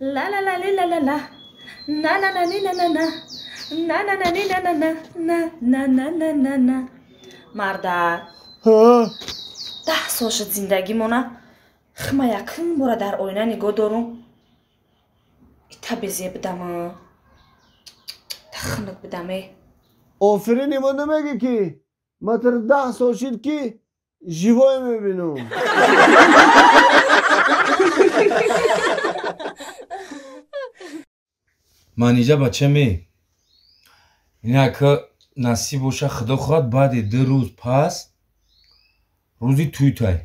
لا لا لا لا لا لا نه نه نه نه نه نه نه نه نه نه نه نه نه نه نه نه مردک 10 سال شد زندگی مونه خما یکم باره در آینه نگاه دارم تا بزیه بدم تخنک بدمه آفرینی ما نمیگه که ما تر 10 سال شد که جیوای میبینم من اینجا بچه می اینه که نصیب باشه خدا خواهد بعد 2 روز پس روزی توی تای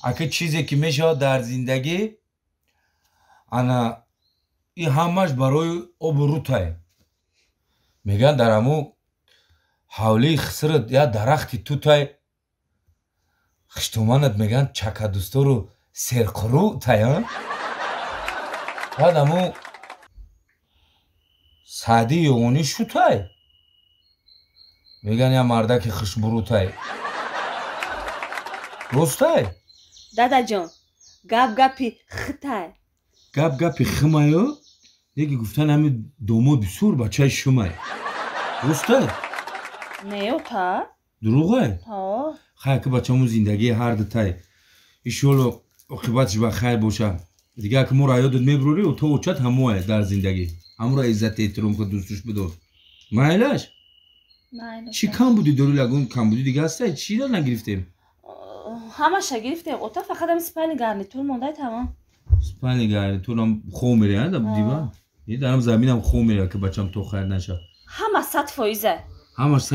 اگه چیزی که میشه در زندگی انا این همش برای آبرو تای میگن در همو حوله خسرت یا درختی تو تای خشتومانت میگن چکه دوستا رو سرقرو تای بعد همو سعدی یونی شو تای میگن یا مردک خشبرو تای روز تای دادا جان گپ گپی خطای گپ گپی خمایو یکی گفتن همه دوماد بسور بچه شمای روز تای نیو تا دروغه ها خیلی که بچه همون زندگی هر دتای ایشالو اقیبتش بخیر باشه دیگه که ما را یادت میبروری و تو اوچت هموه در زندگی همون را عزت احترام که دوستش بدار مایلش چی کم بودی داری لگون کم بودی دیگه هسته چی دار نگرفتیم همه شا گرفتیم اوتا فقط هم سپانی گرنیتور مونده تمام سپانی گرنیتور هم خو میره دیوان یه درم زمین هم خو میره که بچم تو خیر نشه همه 100% همش 100%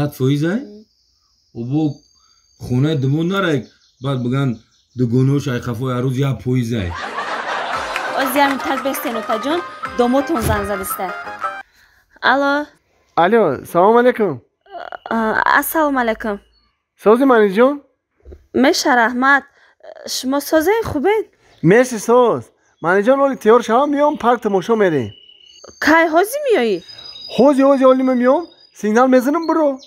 و با خونه دمون نره بعد بگن دو گونوش ای خفای روز یا پویزه از یعنی تک بستین اوتا جان دوموتون زن زدسته الو سلام علیکم السلام علیکم سازی منی جان میشه رحمت شما سازه خوبه مرسی ساز منی جان اولی تیار شما میام پارک تماشا میریم کی هازی میایی هوزی اولی میام سیگنال میزنم برو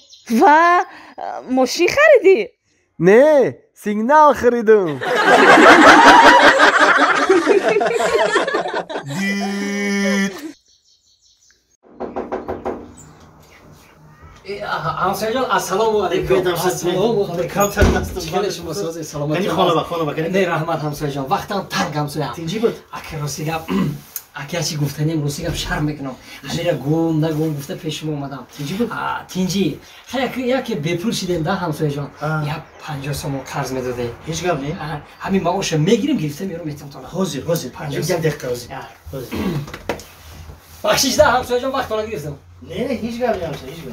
و ماشین خریدی نه سیگنال خریدم همسایه جان السلام علیکم السلام علیکم چیکار شما سازی سلامتی کنی خانه با کنی نه رحمت همسایه جان وقتم تنگ همسایه تینجی بود اگه راسیگم اگه چی گفتنیم راسیگم شرم میکنم همین گم نگم گفته پیش ما اومدم تینجی بود تینجی خیلی یک بپول شدیم ده همسایه جان یک 50 سوم قرض میداده هیچ گپ نی همین معاش میگیریم گرفته میرم میتونم تو حاضر 50 دقیقه حاضر بخشش ده همسایه جان وقت ولا گرفتم نه هیچ گپ نی هیچ گپ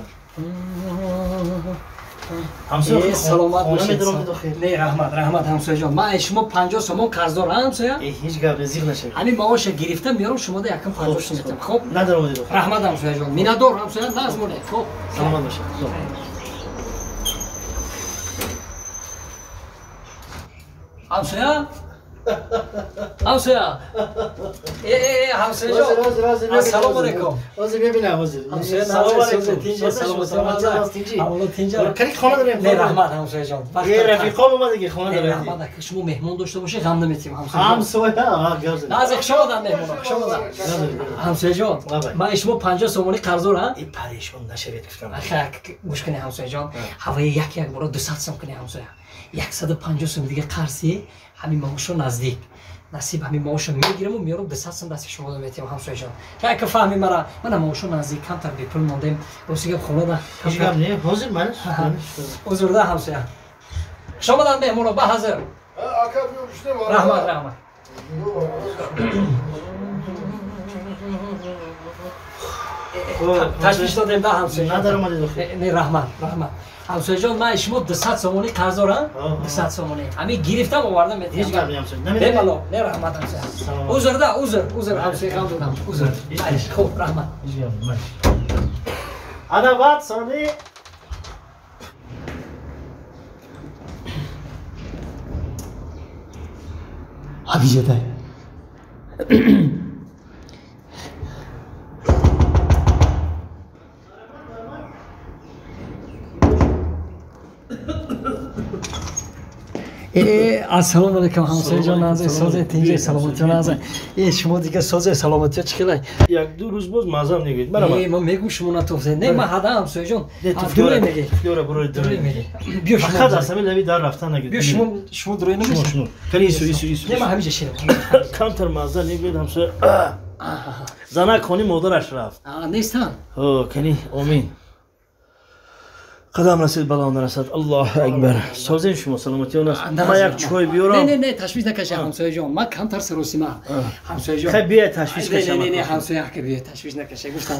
همسایه سلامت باشید بخیر نه رحمت همسایه جان من شما 50 سوم قرض دارم همسایه هیچ گپ رزق نشه همین معاش گرفتم میارم شما ده یکم 50 سوم میتم خب ندارم دیگه رحمت همسایه جان میندار همسایه ناز مونه خب سلامت باشه خب همسایه همسایه همسایه جان السلام علیکم حاضر ببینم حاضر سلام علیکم تینجی سلام تینجی اولا تینجی کنی خانه داریم نه رحمت همسایه جان یه رفیقام اومده که خانه داریم رحمت که شما مهمون داشته باشه غم نمیتیم همسایه گرز نه از شما دادم مهمون شما دادم همسایه جان من شما 50 سومانی قرض دارم این پریشان نشوید گفتم گوش کنی همسایه جان هوای یک بار 200 سوم کنی همسایه 150 سوم دیگه قرضی همین معاشو نزدیک نصیب همین معاشو میگیرم و میارم 200 سوم دست شما دادم میتیم همسایه جان که فهمی مرا من معاشو نزدیک کم تر بپول موندم روسیگه خونه ده هیچ گپ نی حاضر منش حضور ده همسایه شما دادم مهمون با حاضر رحمت تشویش دادیم ده همسایه ندارم اومده نه رحمت همسایه جان من شما 200 سومانی قرض دارم 200 سومانی همین گرفتم آوردم میتونم هیچ گپ نی همسایه نه مالا نه رحمت همسایه عذر همسایه غم دادم عذر خوب رحمت هیچ گپ نی انا بعد ثانیه حبیجته ассалому алайкум ҳамсояҷон азиз созе тинҷаи саломатиён азиз шумо дигар созе саломатиё чӣ қилай як ду рӯз боз мазам негӯед барама ман мегӯм шумо натофзе не ман ҳада ҳамсояҷон дуре меги туфлиёра бурои дуре меги биё фақат аз ҳамин лави дар рафта нагӯед биё шумо дуре намешумо кани ису не ман ҳамиҷа ширам камтар маза негӯед ҳамсоя занак хони модараш рафт нестан кани омин қадам расид балон нарасад аллоҳу акбар созем шумо саломатиён аст ман як чой биёрам не ташвиш накаша ҳамсояҷон ман камтар саросима ҳамсояҷон хай бия ташвиш кашам не ҳамсояка бия ташвиш накаша гуфтам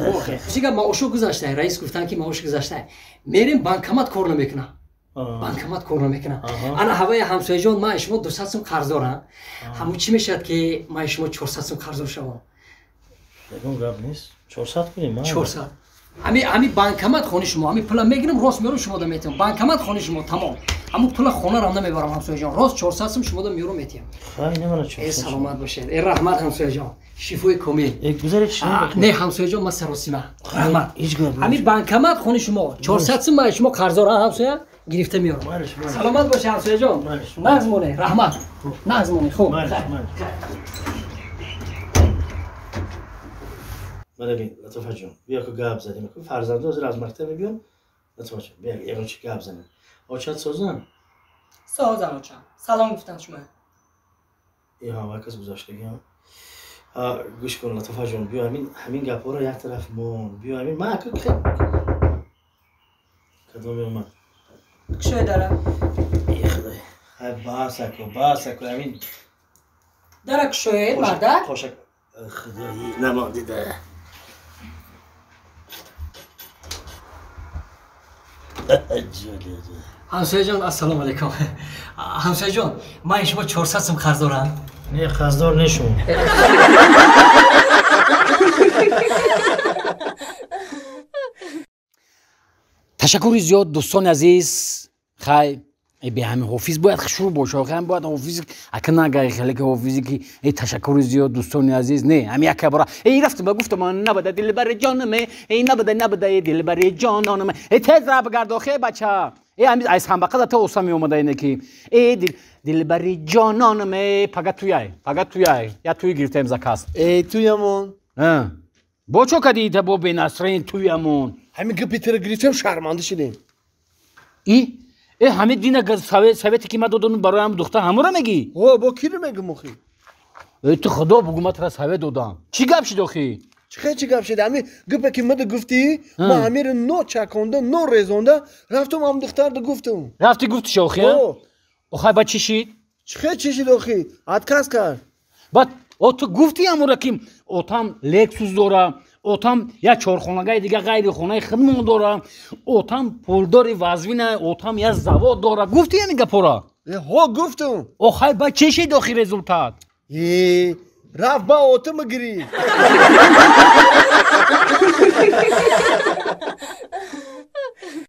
чига маошо гузашта раис гуфтан ки маош гузашта мерем банкомат кор намекунам банкомат кор намекунам ана ҳаваи ҳамсояҷон ман шумо 200 сум қарз дорам ҳамун чӣ мешавад ки ман шумо 400 сум қарздор шавам ягон гап нест 400 кунем 400 ҳами банкомат хони шумо ҳами пула мегирам рост меёрам шумода метиҳам банкомат хони шумо тамом ҳамун пула хонарам намебарам ҳамсояҷон рост 400 сум шумода меёрам метиҳам хай не мана 400 саломат бошед раҳмат ҳамсояҷон шифои комил гузаред не ҳамсояҷон ман саросима раҳмат ҳами банкомат хони шумо 400 сум ман шумо қарздорам ҳамсоя гирифта меёрам саломат бошед ҳамсояҷон нағз монед раҳмат нағз монед хуб ببین لطفا جون بیا که گاب زدیم که فرزنده از مکتب بیان لطفا جون بیا یه چی گاب زنیم آچات سازن آچان سلام گفتن شما این ها وکس گذاشتگی ها گوش کن لطفا جون بیا همین گپا رو یک طرف مون بیا همین من که کدوم من کشوی دارم ای خدای های باسکو همین داره کشوی مرده خوشک خدایی نمانده ده ҳамсояҷон ассалому алайкум ҳамсояҷон ман шумо 400 сум қарз дорам не қарздор не шумо ташаккури зиёд дӯстони азиз хай беҳами ҳофиз бояд шурӯъ боша хам бояд ҳофиз акнага хеле ки ҳофизи ки ташаккури зиёд дӯстони азиз не ҳами яка бора рафтам гуфтам набада дилбари ҷониме набада дилбари ҷонониме тез ра бигардохе бача ҳами айс ҳамбақада та оса меомада ине ки дилбари ҷонониме пага туяй я туи гирифтаем закас туямон бо чо кади та бо бенасрин туямон ҳами гапи тира гирифтем шарманда шидем ҳамин дина совете ки ма додам барои ҳам духтар ҳамура мегӣ бо киро мегӯм охи ту худо бугӯ ма тара совет додам чӣ гап шид охи чӣ гап шид ҳами гапе ки мада гуфтӣ ма ҳамиро ночаконда норезонда рафтам ҳам духтарда гуфтам рафти гуфтиш охи охай ба чӣ шид чӣ шид охи отказ кард бад ту гуфтӣ ҳамура ки отам лексус дора отам як чорхонагаи дига ғайри хонаи хидмон дора отам пулдори вазвина отам як завод дора гуфтӣ ҳамин гапора гуфтам охай ба чӣ шид охи результат рафт ба отама гирифт